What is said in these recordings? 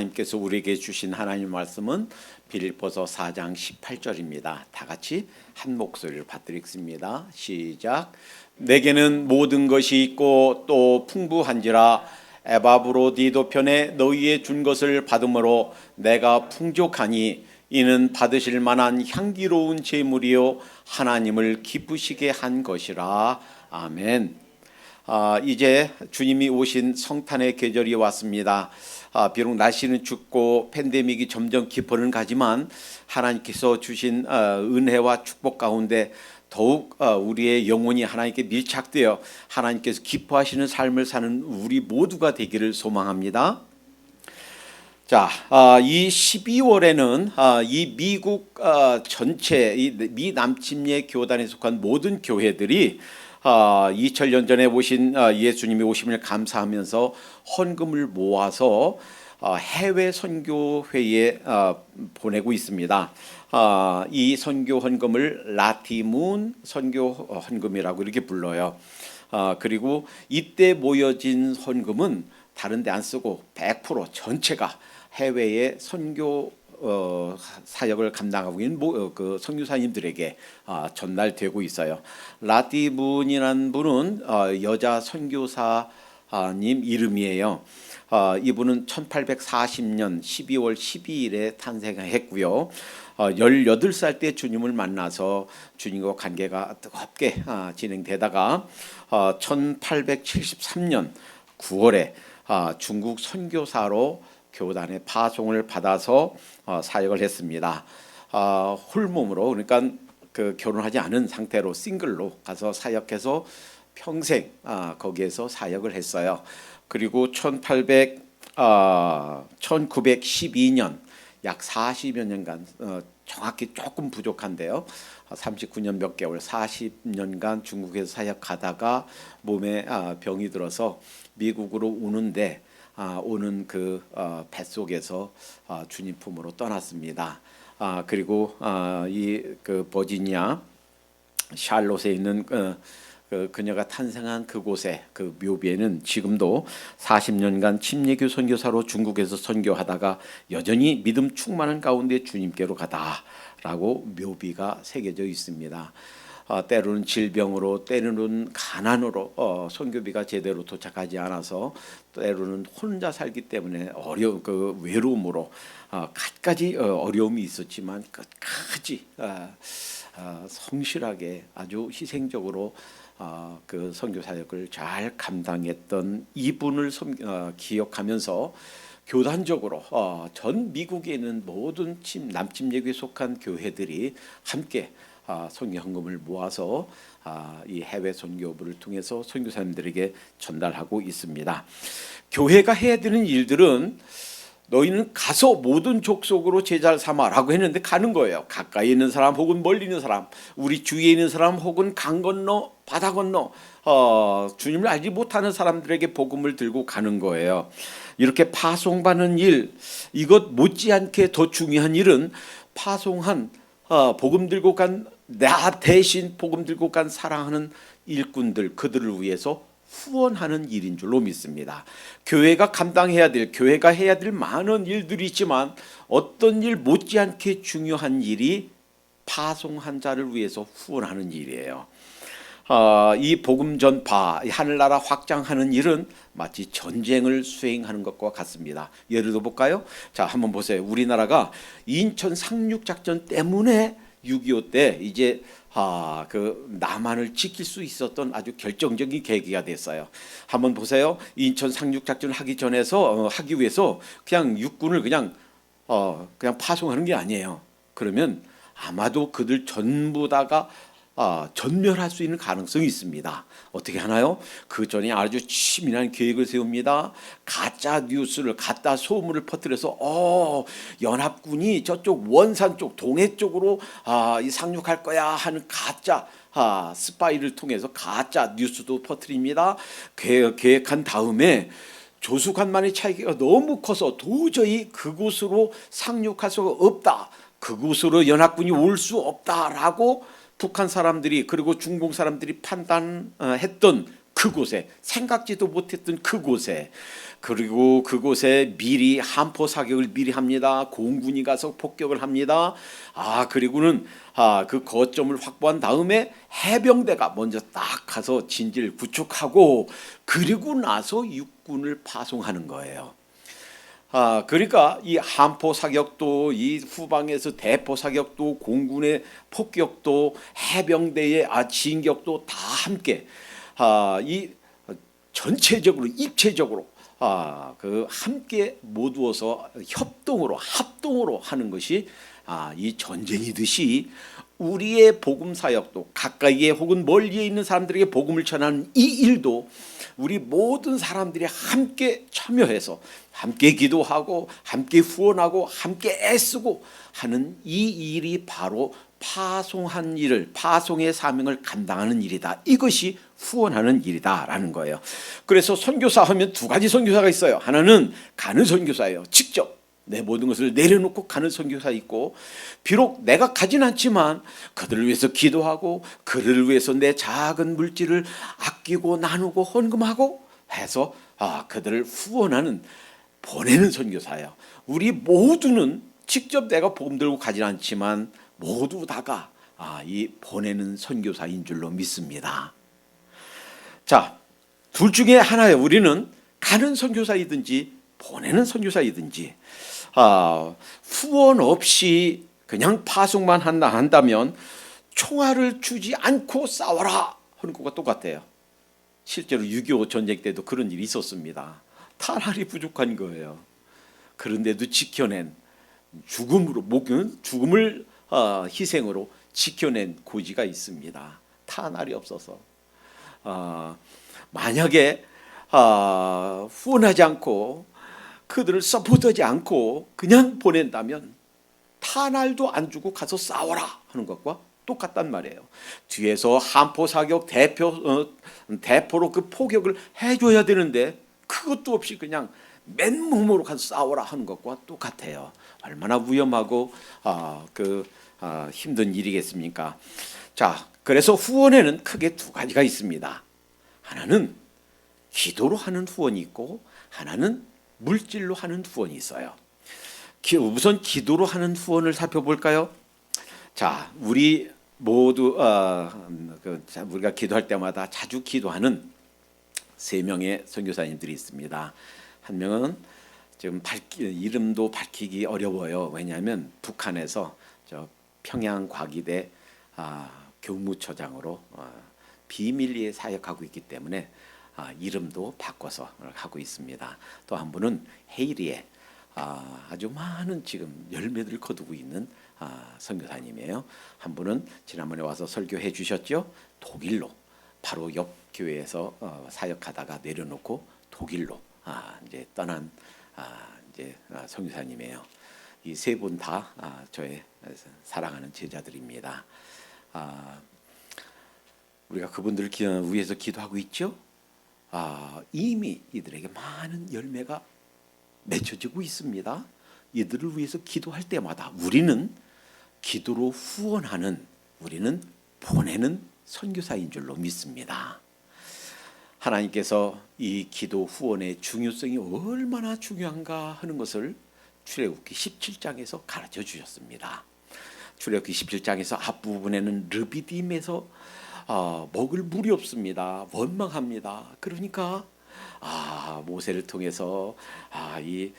하나님께서 우리에게 주신 하나님 말씀은 빌립보서 4장 18절입니다. 다 같이 한 목소리를 받드리겠습니다. 시작. 내게는 모든 것이 있고 또 풍부한지라 에바브로디도 편에 너희의 준 것을 받음으로 내가 풍족하니 이는 받으실 만한 향기로운 제물이요 하나님을 기쁘시게 한 것이라. 아멘. 이제 주님이 오신 성탄의 계절이 왔습니다. 비록 날씨는 춥고 팬데믹이 점점 깊어는 가지만 하나님께서 주신 은혜와 축복 가운데 더욱 우리의 영혼이 하나님께 밀착되어 하나님께서 기뻐하시는 삶을 사는 우리 모두가 되기를 소망합니다. 자, 이 12월에는 이 미국 전체 이 미 남침예 교단에 속한 모든 교회들이 2000년 전에 오신 예수님이 오심을 감사하면서 헌금을 모아서 해외 선교회에 보내고 있습니다. 이 선교 헌금을 라티문 선교 헌금이라고 이렇게 불러요. 그리고 이때 모여진 헌금은 다른 데 안 쓰고 100% 전체가 해외의 선교 사역을 감당하고 있는 그 선교사님들에게 전달되고 있어요. 라티문이라는 분은 여자 선교사님 이름이에요. 이분은 1840년 12월 12일에 탄생했고요. 18살 때 주님을 만나서 주님과 관계가 뜨겁게 진행되다가 1873년 9월에 중국 선교사로 교단의 파송을 받아서 사역을 했습니다. 홀몸으로, 그러니까 그 결혼하지 않은 상태로 싱글로 가서 사역해서 평생 거기에서 사역을 했어요. 그리고 1912년 약 40여 년간 정확히 조금 부족한데요. 39년 몇 개월 40년간 중국에서 사역하다가 몸에 병이 들어서 미국으로 오는 그 뱃속에서 주님 품으로 떠났습니다. 그리고 이 그 버지니아 샬롯에 있는 그녀가 탄생한 그곳에 그 묘비에는 지금도 40년간 침례교 선교사로 중국에서 선교하다가 여전히 믿음 충만한 가운데 주님께로 가다라고 묘비가 새겨져 있습니다. 때로는 질병으로, 때로는 가난으로 선교비가 제대로 도착하지 않아서, 때로는 혼자 살기 때문에 그 외로움으로 갖가지 어려움이 있었지만 끝까지 성실하게 아주 희생적으로 그 선교 사역을 잘 감당했던 이분을 기억하면서 교단적으로 전 미국에 있는 모든 남침예교에 속한 교회들이 함께 선교 헌금을 모아서 이 해외 선교부를 통해서 선교사님들에게 전달하고 있습니다. 교회가 해야 되는 일들은 너희는 가서 모든 족속으로 제자를 삼아라고 했는데 가는 거예요. 가까이 있는 사람 혹은 멀리 있는 사람, 우리 주위에 있는 사람 혹은 강 건너 바다 건너 주님을 알지 못하는 사람들에게 복음을 들고 가는 거예요. 이렇게 파송받는 일, 이것 못지않게 더 중요한 일은 파송한 복음 들고 간, 나 대신 복음 들고 간 사랑하는 일꾼들, 그들을 위해서 후원하는 일인 줄로 믿습니다. 교회가 감당해야 될, 교회가 해야 될 많은 일들이 있지만 어떤 일 못지않게 중요한 일이 파송한 자를 위해서 후원하는 일이에요. 이 복음 전파, 하늘나라 확장하는 일은 마치 전쟁을 수행하는 것과 같습니다. 예를 들어 볼까요? 자, 한번 보세요. 우리나라가 인천 상륙작전 때문에 6.25 때 이제 그 남한을 지킬 수 있었던 아주 결정적인 계기가 됐어요. 한번 보세요. 인천 상륙작전을 하기 위해서 그냥 육군을 그냥 파송하는 게 아니에요. 그러면 아마도 그들 전부 다가 전멸할 수 있는 가능성이 있습니다. 어떻게 하나요? 그 전에 아주 치밀한 계획을 세웁니다. 가짜 뉴스를, 가짜 소문을 퍼뜨려서 연합군이 저쪽 원산 쪽 동해 쪽으로 상륙할 거야 하는 가짜 스파이를 통해서 가짜 뉴스도 퍼뜨립니다. 계획한 다음에 조수간만의 차이가 너무 커서 도저히 그곳으로 상륙할 수가 없다, 그곳으로 연합군이 올 수 없다라고 북한 사람들이 그리고 중공 사람들이 판단했던 그곳에, 생각지도 못했던 그곳에, 그리고 그곳에 미리 함포 사격을 미리 합니다. 공군이 가서 폭격을 합니다. 그리고는 그 거점을 확보한 다음에 해병대가 먼저 딱 가서 진지를 구축하고, 그리고 나서 육군을 파송하는 거예요. 그러니까 이 함포 사격도, 이 후방에서 대포 사격도, 공군의 폭격도, 해병대의 진격도 다 함께, 이 전체적으로 입체적으로 그 함께 모두어서 협동으로, 합동으로 하는 것이 이 전쟁이듯이 우리의 복음 사역도, 가까이에 혹은 멀리에 있는 사람들에게 복음을 전하는 이 일도 우리 모든 사람들이 함께 참여해서 함께 기도하고 함께 후원하고 함께 애쓰고 하는 이 일이 바로 파송한 일을, 파송의 사명을 감당하는 일이다. 이것이 후원하는 일이다라는 거예요. 그래서 선교사 하면 두 가지 선교사가 있어요. 하나는 가는 선교사예요. 직접 내 모든 것을 내려놓고 가는 선교사 있고, 비록 내가 가진 않지만 그들을 위해서 기도하고 그들을 위해서 내 작은 물질을 아끼고 나누고 헌금하고 해서 그들을 후원하는, 보내는 선교사예요. 우리 모두는 직접 내가 복음 들고 가진 않지만 모두 다가 이 보내는 선교사인 줄로 믿습니다. 자, 둘 중에 하나예요. 우리는 가는 선교사이든지 보내는 선교사이든지, 후원 없이 그냥 파송만 한다면 총알을 주지 않고 싸워라 하는 것과 똑같아요. 실제로 6.25 전쟁 때도 그런 일이 있었습니다. 탄알이 부족한 거예요. 그런데도 지켜낸, 죽음을 희생으로 지켜낸 고지가 있습니다. 탄알이 없어서. 만약에 후원하지 않고 그들을 서포트하지 않고 그냥 보낸다면 탄알도 안 주고 가서 싸워라 하는 것과 똑같단 말이에요. 뒤에서 함포 사격, 대포로 그 포격을 해줘야 되는데 그것도 없이 그냥 맨몸으로 가서 싸워라 하는 것과 똑같아요. 얼마나 위험하고 힘든 일이겠습니까? 자, 그래서 후원에는 크게 두 가지가 있습니다. 하나는 기도로 하는 후원이 있고, 하나는 물질로 하는 후원이 있어요. 우선 기도로 하는 후원을 살펴볼까요? 자, 우리 모두 우리가 기도할 때마다 자주 기도하는 세 명의 선교사님들이 있습니다. 한 명은 지금 이름도 밝히기 어려워요. 왜냐하면 북한에서 평양 과기대 교무처장으로 비밀리에 사역하고 있기 때문에 이름도 바꿔서 하고 있습니다. 또 한 분은 헤이리에 아주 많은 지금 열매들을 거두고 있는 선교사님이에요. 한 분은 지난번에 와서 설교해 주셨죠. 독일로, 바로 옆 교회에서 사역하다가 내려놓고 독일로 이제 떠난 이제 선교사님이에요. 이 세 분 다 저의 사랑하는 제자들입니다. 우리가 그분들을 위해서 기도하고 있죠. 이미 이들에게 많은 열매가 맺혀지고 있습니다. 이들을 위해서 기도할 때마다 우리는 기도로 후원하는, 우리는 보내는 선교사인 줄로 믿습니다. 하나님께서 이 기도 후원의 중요성이 얼마나 중요한가 하는 것을 출애굽기 17장에서 가르쳐 주셨습니다. 출애굽기 17장에서 앞부분에는 르비딤에서 먹을 물이 없습니다. 원망합니다. 그러니까 모세를 통해서 이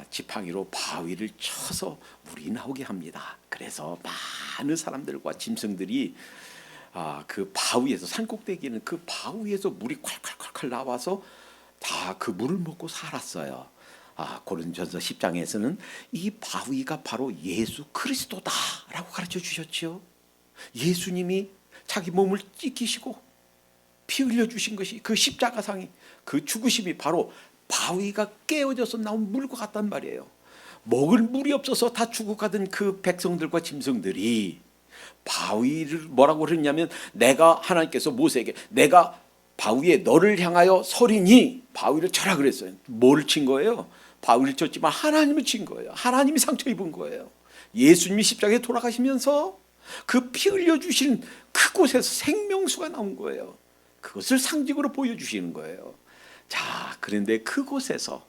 지팡이로 바위를 쳐서 물이 나오게 합니다. 그래서 많은 사람들과 짐승들이 그 바위에서, 산꼭대기는 그 바위에서 물이 콸콸콸콸 나와서 다 그 물을 먹고 살았어요. 고린도전서 10장에서는 이 바위가 바로 예수 그리스도다라고 가르쳐 주셨죠. 예수님이 자기 몸을 찢기시고 피 흘려 주신 것이, 그 십자가상이, 그 죽으심이 바로 바위가 깨어져서 나온 물과 같단 말이에요. 먹을 물이 없어서 다 죽어가던 그 백성들과 짐승들이 바위를 뭐라고 그랬냐면, 하나님께서 모세에게 내가 바위에 너를 향하여 서리니 바위를 쳐라 그랬어요. 뭐를 친 거예요? 바위를 쳤지만 하나님을 친 거예요. 하나님이 상처 입은 거예요. 예수님이 십자가에 돌아가시면서 그 피 흘려 주신 그곳에서 생명수가 나온 거예요. 그것을 상징으로 보여주시는 거예요. 자, 그런데 그곳에서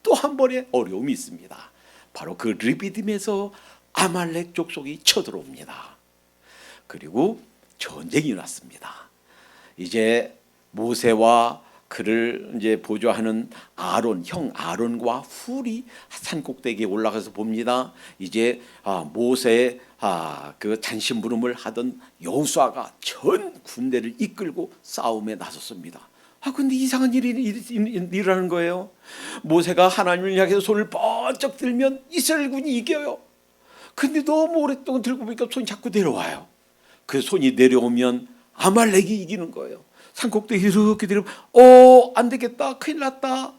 또 한 번의 어려움이 있습니다. 바로 그 르비딤에서 아말렉 족속이 쳐들어옵니다. 그리고 전쟁이 났습니다. 이제 모세와 그를 이제 보조하는 아론, 형 아론과 훌이 산꼭대기에 올라가서 봅니다. 이제 모세의 그 잔심부름을 하던 여호수아가 전 군대를 이끌고 싸움에 나섰습니다. 근데 이상한 일이 일어나는 거예요. 모세가 하나님을 향해서 손을 번쩍 들면 이스라엘군이 이겨요. 근데 너무 오랫동안 들고 보니까 손이 자꾸 내려와요. 그 손이 내려오면 아말렉이 이기는 거예요. 산꼭대기 이렇게 내려오면 안 되겠다, 큰일 났다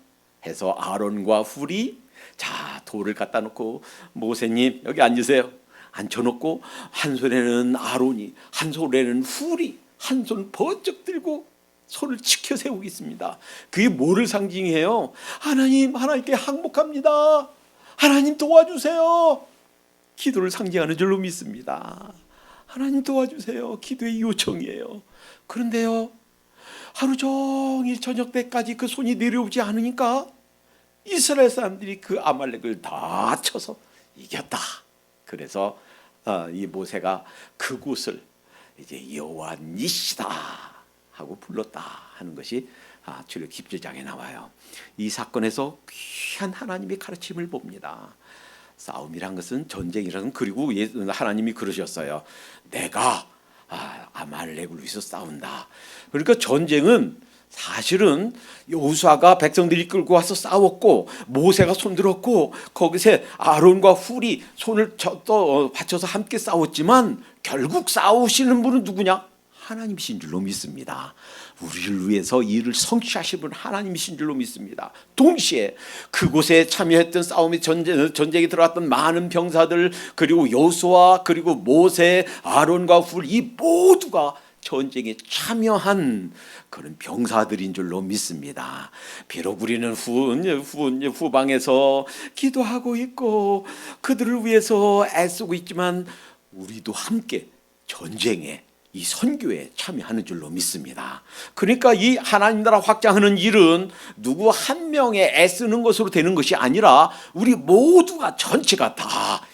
해서 아론과 훌이 자 돌을 갖다 놓고 모세님 여기 앉으세요. 앉혀놓고 한 손에는 아론이, 한 손에는 훌이, 한 손 번쩍 들고 손을 치켜 세우고 있습니다. 그게 뭐를 상징해요? 하나님께 항복합니다. 하나님 도와주세요. 기도를 상징하는 줄로 믿습니다. 하나님 도와주세요. 기도의 요청이에요. 그런데요, 하루 종일 저녁 때까지 그 손이 내려오지 않으니까 이스라엘 사람들이 그 아말렉을 다 쳐서 이겼다. 그래서 이 모세가 그곳을 이제 여호와 니시다 하고 불렀다 하는 것이 출애굽 17장에 나와요. 이 사건에서 귀한 하나님의 가르침을 봅니다. 싸움이란 것은 전쟁이라는, 그리고 하나님이 그러셨어요. 내가 아말렉을 위해서 싸운다. 그러니까 전쟁은 사실은 여호수아가 백성들이 끌고 와서 싸웠고 모세가 손들었고 거기서 아론과 훌이 손을 받쳐서 함께 싸웠지만 결국 싸우시는 분은 누구냐? 하나님이신 줄로 믿습니다. 우리를 위해서 일을 성취하실 분은 하나님이신 줄로 믿습니다. 동시에 그곳에 참여했던 싸움이 전쟁에 들어갔던 많은 병사들, 그리고 여호수아, 그리고 모세, 아론과 훌, 이 모두가 전쟁에 참여한 그런 병사들인 줄로 믿습니다. 비록 우리는 후방에서 기도하고 있고 그들을 위해서 애쓰고 있지만 우리도 함께 전쟁에, 이 선교에 참여하는 줄로 믿습니다. 그러니까 이 하나님 나라 확장하는 일은 누구 한 명의 애쓰는 것으로 되는 것이 아니라 우리 모두가 전체가 다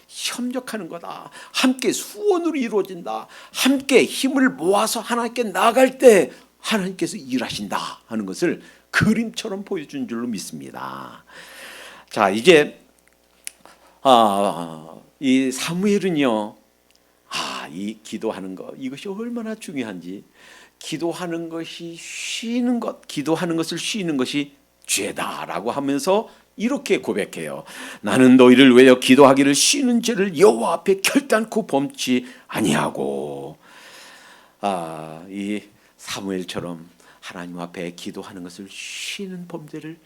협력하는 거다. 함께 수원으로 이루어진다. 함께 힘을 모아서 하나님께 나아갈 때 하나님께서 일하신다 하는 것을 그림처럼 보여준 줄로 믿습니다. 자, 이제 이 사무엘은요, 이 기도하는 것, 이것이 얼마나 중요한지, 기도하는 것이 쉬는 것, 기도하는 것을 쉬는 것이 죄다라고 하면서 이렇게 고백해요. 나는 너희를 위하여 기도하기를 쉬는 죄를 여호와 앞에 결단코 범치 아니하고. 이 사무엘처럼 하나님 앞에 기도하는 것을 쉬는 범죄를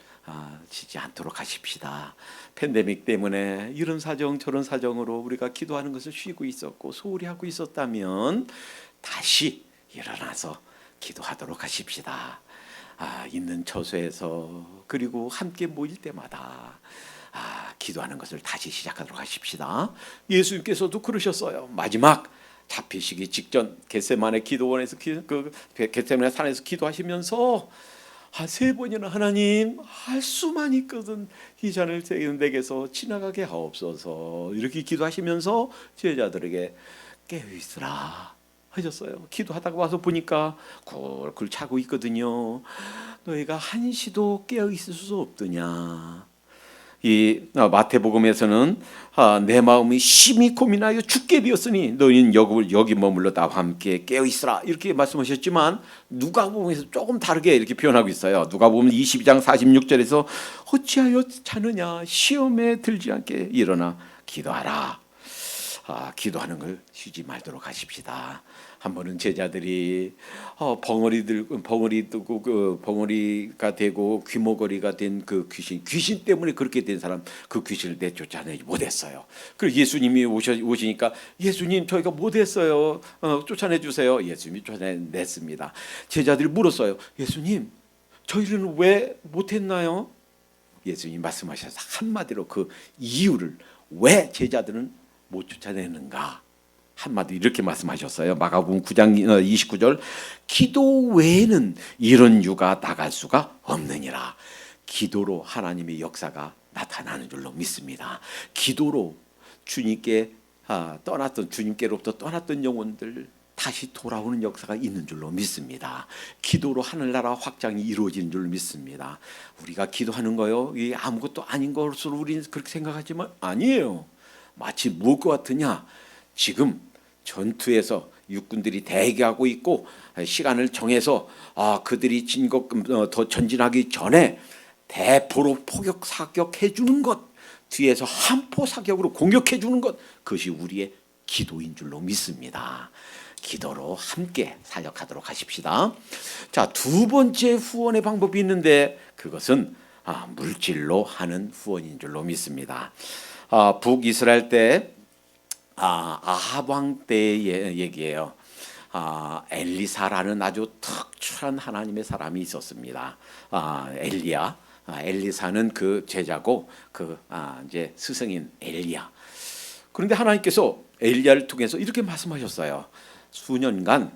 지지 않도록 하십시다. 팬데믹 때문에 이런 사정 저런 사정으로 우리가 기도하는 것을 쉬고 있었고 소홀히 하고 있었다면 다시 일어나서 기도하도록 하십시다. 있는 처소에서, 그리고 함께 모일 때마다 기도하는 것을 다시 시작하도록 하십시다. 예수님께서도 그러셨어요. 마지막 잡히시기 직전 겟세마네 기도원에서 겟세마네 산에서 기도하시면서 3번이나 하나님, 할 수만 있거든 이 잔을 내게서 지나가게 하옵소서, 이렇게 기도하시면서 제자들에게 깨어있으라 하셨어요. 기도하다가 와서 보니까 굴굴 차고 있거든요. 너희가 한시도 깨어있을 수 없더냐. 이 마태복음에서는 내 마음이 심히 고민하여 죽게 되었으니 너희는 여기 머물러 나와 함께 깨어있으라 이렇게 말씀하셨지만, 누가복음에서 조금 다르게 이렇게 표현하고 있어요. 누가복음 22장 46절에서 어찌하여 자느냐, 시험에 들지 않게 일어나 기도하라. 기도하는 걸 쉬지 말도록 하십시다. 한 번은 제자들이 벙어리가 되고 귀머거리가 된 그 귀신 때문에 그렇게 된 사람, 그 귀신을 내쫓아내지 못했어요. 그리고 예수님이 오시니까 예수님 저희가 못했어요. 쫓아내 주세요. 예수님이 쫓아냈습니다. 제자들이 물었어요. 예수님 저희는 왜 못했나요? 예수님이 말씀하셔서 한마디로 그 이유를, 왜 제자들은 못 쫓아내는가 한마디 이렇게 말씀하셨어요. 마가복음 9장 29절 기도 외에는 이런 유가 나갈 수가 없느니라. 기도로 하나님의 역사가 나타나는 줄로 믿습니다. 기도로 주님께 주님께로부터 떠났던 영혼들 다시 돌아오는 역사가 있는 줄로 믿습니다. 기도로 하늘나라 확장이 이루어지는 줄로 믿습니다. 우리가 기도하는 거요, 이게 아무것도 아닌 것으로 우리는 그렇게 생각하지만 아니에요. 마치 무엇 같으냐? 지금 전투에서 육군들이 대기하고 있고 시간을 정해서 그들이 더 전진하기 전에 대포로 포격 사격해 주는 것, 뒤에서 한포 사격으로 공격해 주는 것, 그것이 우리의 기도인 줄로 믿습니다. 기도로 함께 사역하도록 하십시다. 자, 두 번째 후원의 방법이 있는데 그것은 물질로 하는 후원인 줄로 믿습니다. 북이스라엘 때 아합 왕 때의 얘기예요. 엘리사라는 아주 특출한 하나님의 사람이 있었습니다. 엘리사는 그 제자고 이제 스승인 엘리야. 그런데 하나님께서 엘리야를 통해서 이렇게 말씀하셨어요. 수년간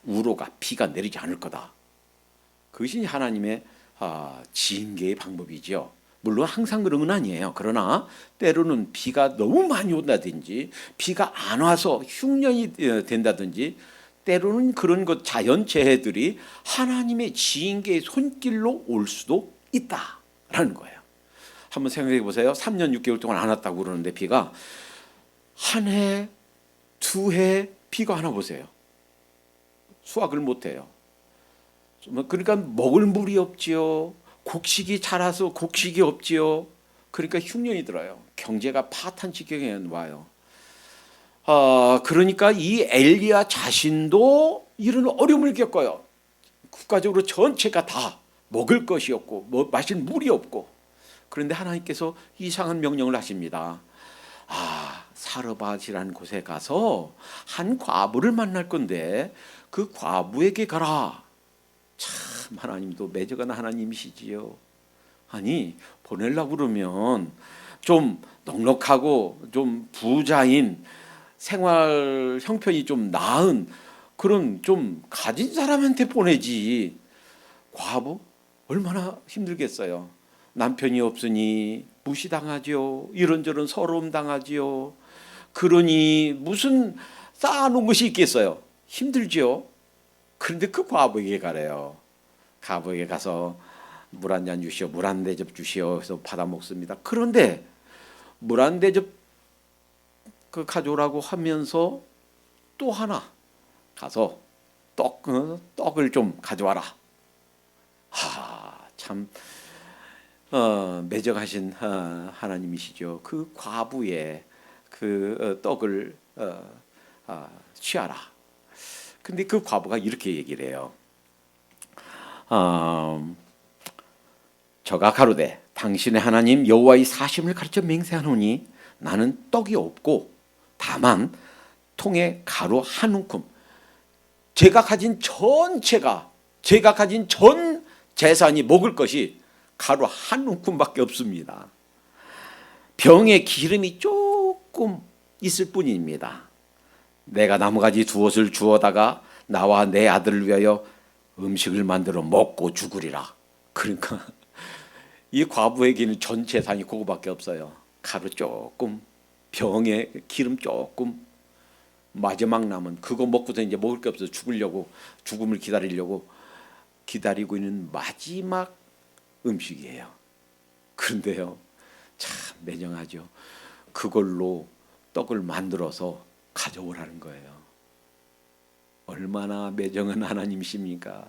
우로가 비가 내리지 않을 거다. 그것이 하나님의 징계의 방법이죠. 물론 항상 그런 건 아니에요. 그러나 때로는 비가 너무 많이 온다든지 비가 안 와서 흉년이 된다든지 때로는 그런 것 자연재해들이 하나님의 징계의 손길로 올 수도 있다라는 거예요. 한번 생각해 보세요. 3년 6개월 동안 안 왔다고 그러는데 비가 한 해, 두 해 비가 하나 보세요. 수확을 못해요. 그러니까 먹을 물이 없지요. 곡식이 자라서 곡식이 없지요. 그러니까 흉년이 들어요. 경제가 파탄 지경에 와요. 그러니까 이 엘리야 자신도 이런 어려움을 겪어요. 국가적으로 전체가 다 먹을 것이 없고 마실 물이 없고. 그런데 하나님께서 이상한 명령을 하십니다. 사르밧이라는 곳에 가서 한 과부를 만날 건데 그 과부에게 가라. 참 하나님도 매정한 하나님이시지요. 아니 보내려고 그러면 좀 넉넉하고 좀 부자인 생활 형편이 좀 나은 그런 좀 가진 사람한테 보내지. 과부 얼마나 힘들겠어요. 남편이 없으니 무시당하죠. 이런저런 서러움 당하지요. 그러니 무슨 쌓아놓은 것이 있겠어요. 힘들죠. 그런데 그 과부에게 가래요. 과부에게 가서 물 한 잔 주시오, 물 한 대접 주시오 해서 받아 먹습니다. 그런데 물 한 대접 가져오라고 하면서 또 하나 가서 떡을 좀 가져와라. 참 매정하신 하나님이시죠. 그 과부의 그 떡을 취하라. 근데 그 과부가 이렇게 얘기를 해요. 저가 가로되 당신의 하나님 여호와의 사심을 가르쳐 맹세하노니 나는 떡이 없고 다만 통에 가루 한 움큼, 제가 가진 전 재산이 먹을 것이 가루 한 움큼밖에 없습니다. 병에 기름이 조금 있을 뿐입니다. 내가 나무가지 두엇을 주어다가 나와 내 아들을 위하여 음식을 만들어 먹고 죽으리라. 그러니까 이 과부에게는 전 재산이 그거밖에 없어요. 가루 조금, 병에 기름 조금, 마지막 남은 그거 먹고서 이제 먹을 게 없어서 죽음을 기다리고 있는 마지막 음식이에요. 그런데요, 참 매정하죠. 그걸로 떡을 만들어서 가져오라는 거예요. 얼마나 매정한 하나님이십니까?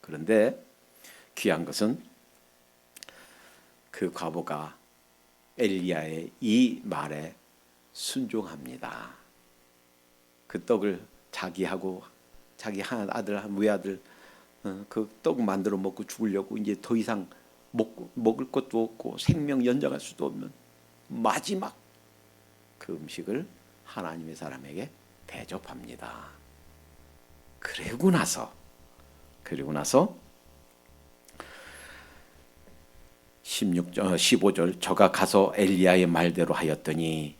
그런데 귀한 것은 그 과부가 엘리야의 이 말에 순종합니다. 그 떡을 자기 아들 외아들 그 떡 만들어 먹고 죽으려고 이제 더 이상 먹을 것도 없고 생명 연장할 수도 없는 마지막 그 음식을 하나님의 사람에게 대접합니다. 그리고 나서 15절 저가 가서 엘리야의 말대로 하였더니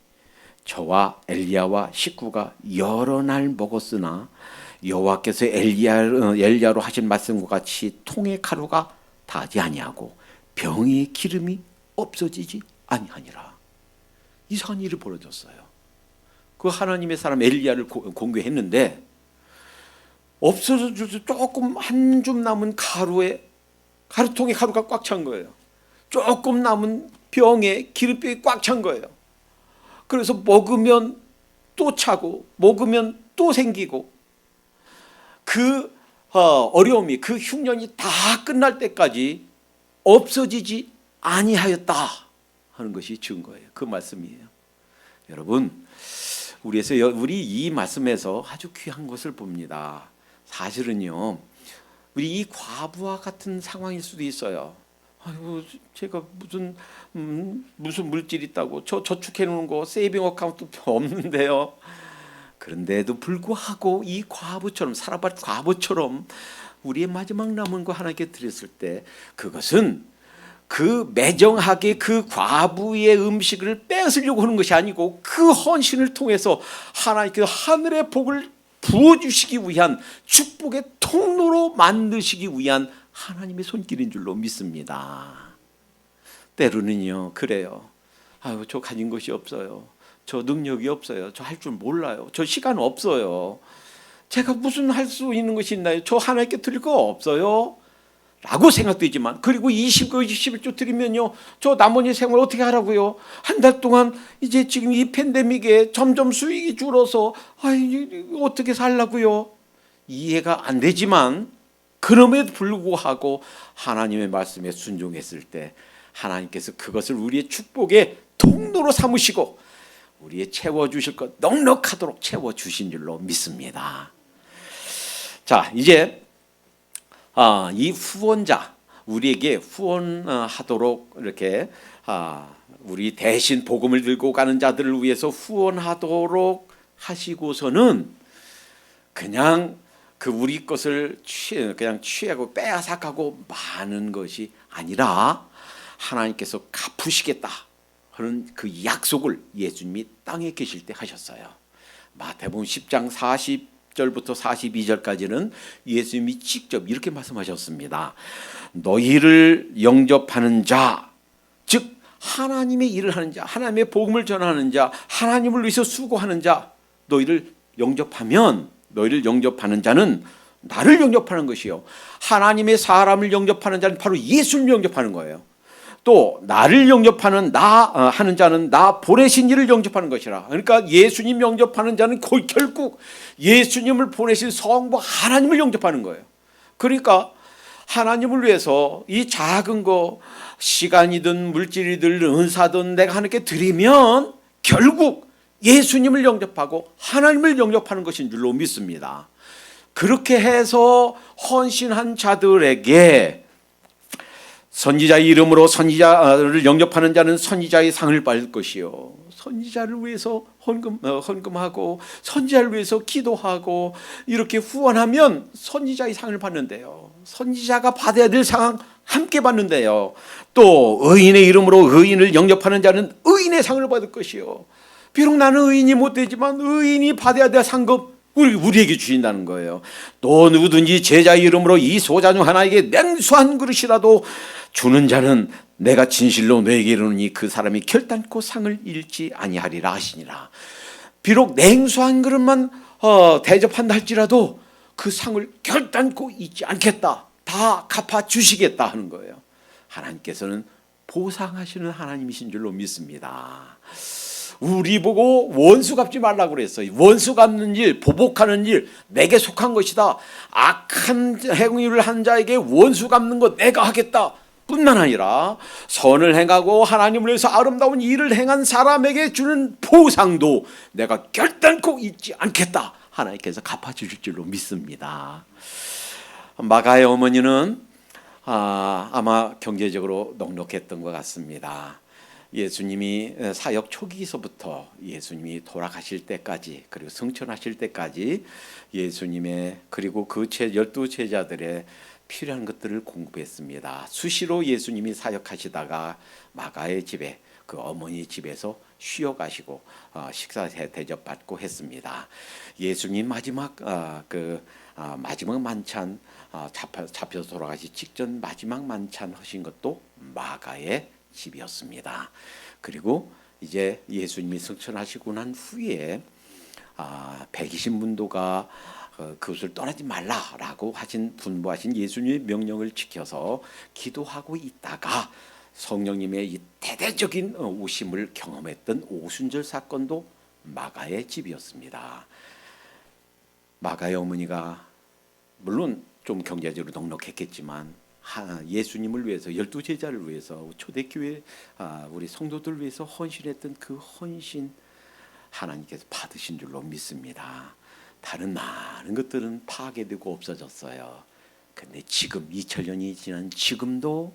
저와 엘리야와 식구가 여러 날 먹었으나 여호와께서 엘리야로 하신 말씀과 같이 통의 가루가 다하지 아니하고 병의 기름이 없어지지 아니하니라. 이상한 일이 벌어졌어요. 그 하나님의 사람 엘리야를 공개했는데 없어져서 조금 한 줌 남은 가루통에 가루가 꽉 찬 거예요. 조금 남은 병에 기름병이 꽉 찬 거예요. 그래서 먹으면 또 차고 먹으면 또 생기고 그 어려움이 그 흉년이 다 끝날 때까지 없어지지 아니하였다 하는 것이 증거예요. 그 말씀이에요. 여러분, 우리 이 말씀에서 아주 귀한 것을 봅니다. 사실은요, 우리 이 과부와 같은 상황일 수도 있어요. 아이고, 제가 무슨 물질 있다고 저 저축해 놓은 거 세이빙 어카운트 없는데요. 그런데도 불구하고 이 과부처럼 사라밧 과부처럼 우리의 마지막 남은 거 하나님께 드렸을 때 그것은 그 매정하게 그 과부의 음식을 뺏으려고 하는 것이 아니고 그 헌신을 통해서 하나님께서 하늘의 복을 부어주시기 위한 축복의 통로로 만드시기 위한 하나님의 손길인 줄로 믿습니다. 때로는요 그래요. 아유, 저 가진 것이 없어요. 저 능력이 없어요. 저 할 줄 몰라요. 저 시간 없어요. 제가 무슨 할 수 있는 것이 있나요? 저 하나님께 드릴 거 없어요? 라고 생각되지만 그리고 21조 드리면요 저 나머지 생활 어떻게 하라고요? 한 달 동안 이제 지금 이 팬데믹에 점점 수익이 줄어서 어떻게 살라고요? 이해가 안 되지만 그럼에도 불구하고 하나님의 말씀에 순종했을 때 하나님께서 그것을 우리의 축복의 통로로 삼으시고 우리의 채워주실 것 넉넉하도록 채워주신 줄로 믿습니다. 자, 이제 이 후원자, 우리에게 후원하도록 이렇게 우리 대신 복음을 들고 가는 자들을 위해서 후원하도록 하시고서는 그냥 그 우리 것을 그냥 취하고 빼앗아가고 마는 것이 아니라 하나님께서 갚으시겠다 하는 그 약속을 예수님이 땅에 계실 때 하셨어요. 마태복음 10장 40절부터 42절까지는 예수님이 직접 이렇게 말씀하셨습니다. 너희를 영접하는 자, 즉 하나님의 일을 하는 자, 하나님의 복음을 전하는 자, 하나님을 위해서 수고하는 자, 너희를 영접하면 너희를 영접하는 자는 나를 영접하는 것이요, 하나님의 사람을 영접하는 자는 바로 예수님을 영접하는 거예요. 또 나를 영접하는 하는 자는 나 보내신 이를 영접하는 것이라. 그러니까 예수님 영접하는 자는 결국 예수님을 보내신 성부 하나님을 영접하는 거예요. 그러니까 하나님을 위해서 이 작은 거 시간이든 물질이든 은사든 내가 하나님께 드리면 결국 예수님을 영접하고 하나님을 영접하는 것인 줄로 믿습니다. 그렇게 해서 헌신한 자들에게 선지자의 이름으로 선지자를 영접하는 자는 선지자의 상을 받을 것이요, 선지자를 위해서 헌금하고 선지자를 위해서 기도하고 이렇게 후원하면 선지자의 상을 받는데요, 선지자가 받아야 될 상 함께 받는데요, 또 의인의 이름으로 의인을 영접하는 자는 의인의 상을 받을 것이요, 비록 나는 의인이 못 되지만 의인이 받아야 될 상급 우리에게 주신다는 거예요. 또 누구든지 제자의 이름으로 이 소자 중 하나에게 냉수한 그릇이라도 주는 자는 내가 진실로 너에게 이르노니 그 사람이 결단코 상을 잃지 아니하리라 하시니라. 비록 냉수한 그릇만 대접한다 할지라도 그 상을 결단코 잊지 않겠다, 다 갚아주시겠다 하는 거예요. 하나님께서는 보상하시는 하나님이신 줄로 믿습니다. 우리 보고 원수 갚지 말라고 그랬어요. 원수 갚는 일, 보복하는 일 내게 속한 것이다. 악한 행위를 한 자에게 원수 갚는 것 내가 하겠다 뿐만 아니라 선을 행하고 하나님을 위해서 아름다운 일을 행한 사람에게 주는 보상도 내가 결단코 잊지 않겠다, 하나님께서 갚아주실 줄로 믿습니다. 마가의 어머니는 아마 경제적으로 넉넉했던 것 같습니다. 예수님이 사역 초기서부터 예수님이 돌아가실 때까지 그리고 승천하실 때까지 예수님의 그리고 그 12 제자들의 필요한 것들을 공급했습니다. 수시로 예수님이 사역하시다가 마가의 집에 그 어머니 집에서 쉬어 가시고 식사 대접 받고 했습니다. 예수님 마지막 마지막 만찬 잡혀서 돌아가시 직전 마지막 만찬 하신 것도 마가의 집이었습니다. 그리고 이제 예수님이 승천하시고 난 후에 120문도가 그것을 떠나지 말라라고 분부하신 예수님의 명령을 지켜서 기도하고 있다가 성령님의 이 대대적인 오심을 경험했던 오순절 사건도 마가의 집이었습니다. 마가의 어머니가 물론 좀 경제적으로 넉넉했겠지만 예수님을 위해서 12제자를 위해서 초대교회 우리 성도들을 위해서 헌신했던 그 헌신 하나님께서 받으신 줄로 믿습니다. 다른 많은 것들은 파괴되고 없어졌어요. 근데 지금 2000년이 지난 지금도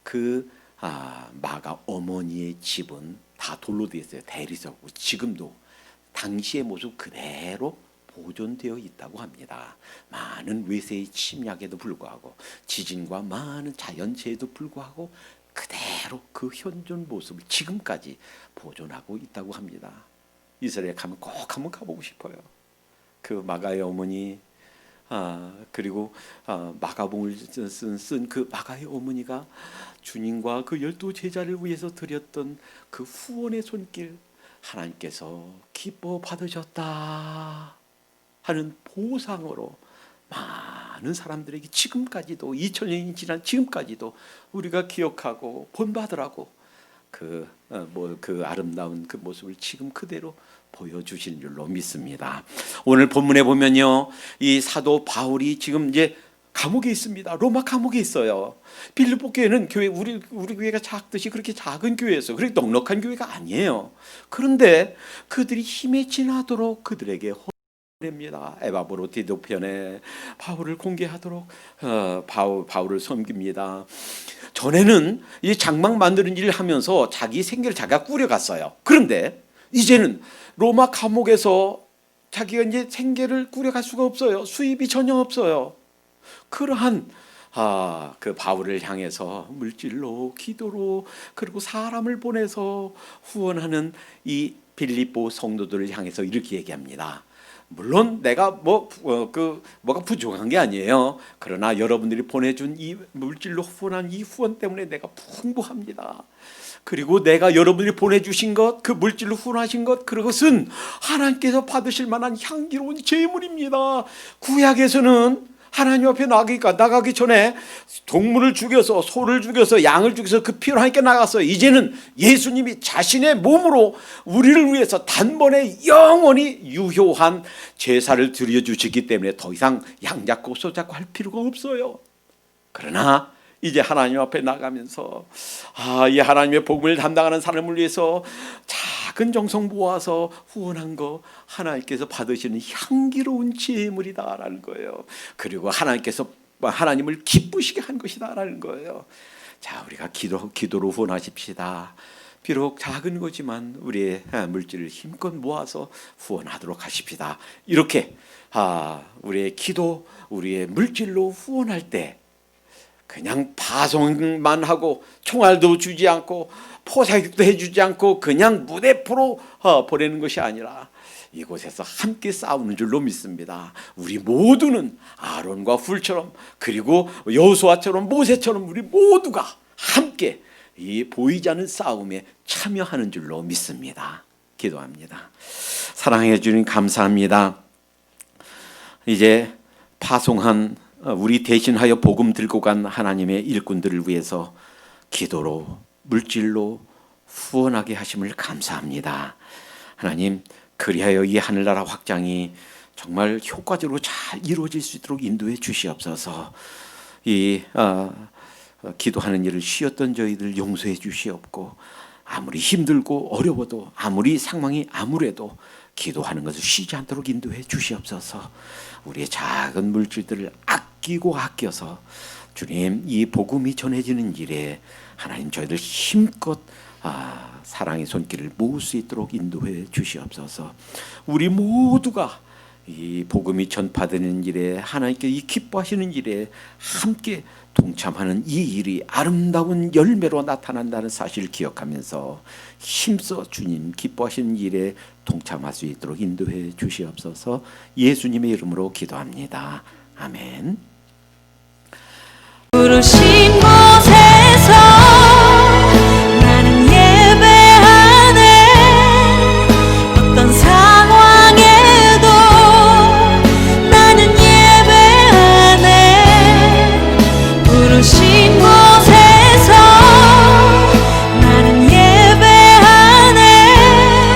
그 마가 어머니의 집은 다 돌로 되어 있어요. 대리석으로. 지금도 당시의 모습 그대로 보존되어 있다고 합니다. 많은 외세의 침략에도 불구하고 지진과 많은 자연재해에도 불구하고 그대로 그 현존 모습을 지금까지 보존하고 있다고 합니다. 이스라엘 가면 꼭 한번 가보고 싶어요. 그 마가의 어머니 그리고 마가복음을 쓴 그 마가의 어머니가 주님과 그 12제자를 위해서 드렸던 그 후원의 손길 하나님께서 기뻐 받으셨다 하는 보상으로 많은 사람들에게 지금까지도 2000년이 지난 지금까지도 우리가 기억하고 본받으라고 그 아름다운 그 모습을 지금 그대로 보여주신 줄로 믿습니다. 오늘 본문에 보면요, 이 사도 바울이 지금 이제 감옥에 있습니다. 로마 감옥에 있어요. 빌립보 교회는 우리 교회가 작듯이 그렇게 작은 교회였어요. 그렇게 넉넉한 교회가 아니에요. 그런데 그들이 힘에 지나도록 그들에게 냅니다. 에바브로 디도편에 바울을 공개하도록 바울을 섬깁니다. 전에는 이 장막 만드는 일을 하면서 자기 생계를 자기가 꾸려갔어요. 그런데 이제는 로마 감옥에서 자기가 이제 생계를 꾸려갈 수가 없어요. 수입이 전혀 없어요. 그러한 그 바울을 향해서 물질로 기도로 그리고 사람을 보내서 후원하는 이 빌립보 성도들을 향해서 이렇게 얘기합니다. 물론 내가 뭐가 부족한 게 아니에요. 그러나 여러분들이 보내준 이 물질로 후원한 이 후원 때문에 내가 풍부합니다. 그리고 내가 여러분들이 보내주신 것, 그 물질로 후원하신 것, 그것은 하나님께서 받으실 만한 향기로운 제물입니다. 구약에서는 하나님 앞에 나가기 전에 동물을 죽여서 소를 죽여서 양을 죽여서 그 피로 하나님께 나갔어요. 이제는 예수님이 자신의 몸으로 우리를 위해서 단번에 영원히 유효한 제사를 드려주시기 때문에 더 이상 양 잡고 소 잡고 할 필요가 없어요. 그러나 이제 하나님 앞에 나가면서 이 하나님의 복음을 담당하는 사람을 위해서 작은 정성 모아서 후원한 거 하나님께서 받으시는 향기로운 제물이다라는 거예요. 그리고 하나님께서 하나님을 기쁘시게 한 것이다라는 거예요. 자, 우리가 기도로 후원하십시다. 비록 작은 거지만 우리의 물질을 힘껏 모아서 후원하도록 하십시다. 이렇게 우리의 기도, 우리의 물질로 후원할 때 그냥 파송만 하고 총알도 주지 않고 포사격도 해주지 않고 그냥 무대포로 보내는 것이 아니라 이곳에서 함께 싸우는 줄로 믿습니다. 우리 모두는 아론과 훌처럼 그리고 여호수아처럼 모세처럼 우리 모두가 함께 이 보이지 않는 싸움에 참여하는 줄로 믿습니다. 기도합니다. 사랑해 주님 감사합니다. 이제 파송한 우리 대신하여 복음 들고 간 하나님의 일꾼들을 위해서 기도로 물질로 후원하게 하심을 감사합니다. 하나님, 그리하여 이 하늘나라 확장이 정말 효과적으로 잘 이루어질 수 있도록 인도해 주시옵소서. 이 기도하는 일을 쉬었던 저희들 용서해 주시옵고, 아무리 힘들고 어려워도 아무리 상황이 암울해도 기도하는 것을 쉬지 않도록 인도해 주시옵소서. 우리의 작은 물질들을 아끼고 아껴서 주님 이 복음이 전해지는 일에 하나님 저희들 힘껏 사랑의 손길을 모을 수 있도록 인도해 주시옵소서. 우리 모두가 이 복음이 전파되는 일에 하나님께 이 기뻐하시는 일에 함께 동참하는 이 일이 아름다운 열매로 나타난다는 사실을 기억하면서 힘써 주님 기뻐하시는 일에 동참할 수 있도록 인도해 주시옵소서. 예수님의 이름으로 기도합니다. 아멘.